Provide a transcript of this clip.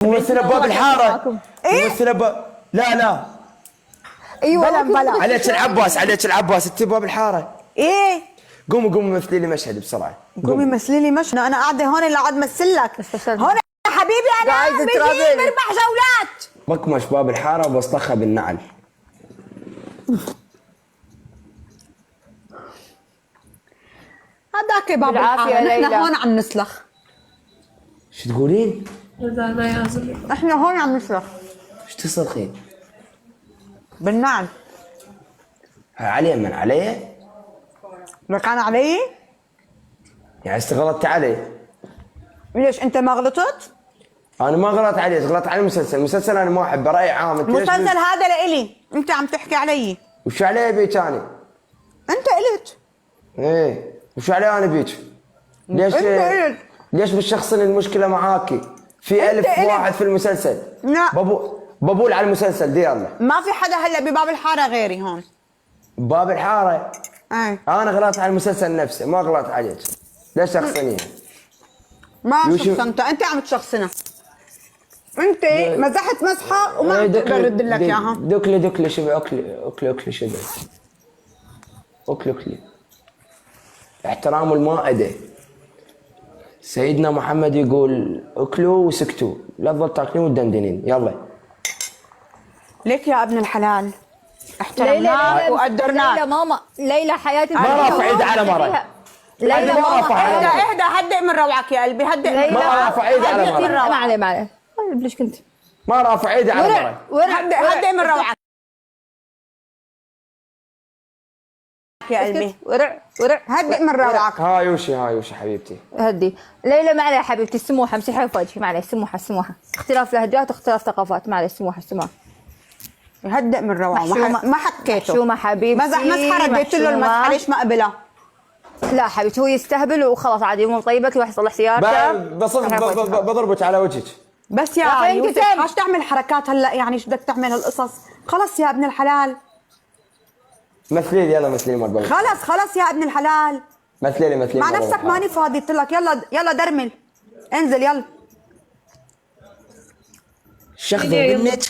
ممثلة باب الحارة. إيه؟ ممثلة لا ايوه بلا بلا عليك العباس، عليك العباس، انت باب الحارة. ايه قومي مثلي لي مشهد بسرعة. قومي مثلي لي مشهد. انا قاعده هون اللي قاعد مثل لك هون يا حبيبي. انا Guys, بجي ترابل. بربح جولات. بكمش باب الحارة وبصطخها بالنعل. هذاك باب بالعافية الحارة، ليلى. نحن هون عم نسلخ. شو تقولين؟ احنا هون عم نسلخ شو تصرخين؟ بالنعل. علي من علي؟ لك انا علي؟ يعني غلطت علي. ليش انت ما غلطت؟ انا ما غلطت علي، غلطت على المسلسل انا ما احبه، راي عام. انت ليش المسلسل هذا لإلي، انت عم تحكي علي. وش علي بيك انا؟ انت قلت. ايه وش علي انا بيك؟ ليش انت قلت. ليش بتشخصن المشكلة معاكي؟ في انت 1000 قلت. واحد في المسلسل. لا. بقول على المسلسل دي يلا. ما في حدا هلا بباب الحارة غيري هون. باب الحارة. ايه انا غلطت على المسلسل نفسه، ما غلطت عليك. ليش شخصنيها؟ ما يوشف. شخصنت، انت عم تشخصنا. انت مزحت مزحه وما عم تقدر ارد لك اياها. دكلي شبه اكلي شبه اكلي احترام المائدة. سيدنا محمد يقول اكلوا وسكتوا، لا تظل تاكلين وتدندنين. يلا ليك يا ابن الحلال احترمناك وقدرناك. ليلى ماما، ليلى حياتي ما رافع ايد على مرة. ليلى ما ماما رافع على مرة. اهدى هدئ من روعك يا قلبي، هدئ من ليلى ما رافع ايد على مرة. ما عليه ما عليه. طيب ليش كنت ما رافع ايدي على مرة. هدئ من روعك يا قلبي، ورع هدئ من روعك. ها يوشي حبيبتي. هدي ليلى. ما عليه حبيبتي، السموحه مسيحه في وجهي، ما عليه السموحه. اختلاف لهجات واختلاف ثقافات، ما عليه السموحه. هدئ من روعه. ما حكيته. محشومه حبيبتي. مزح مسحه رديت له المسحه، ليش ما قبلها؟ لا حبيبتي هو يستهبل وخلاص عادي، امور طيبه، كل واحد يصلح سيارته. بضربك على وجهك. بس يا أخي يوسف انكتب. حاش تعمل حركات هلا، يعني شو بدك تعمل هالقصص؟ خلص يا ابن الحلال، مثلي لي يلا، مثلي لي مرة. خلص يا ابن الحلال. مثلي لي مع مرة. نفسك ماني فاضي، قلت لك يلا درمل، انزل يلا. شخذوا منك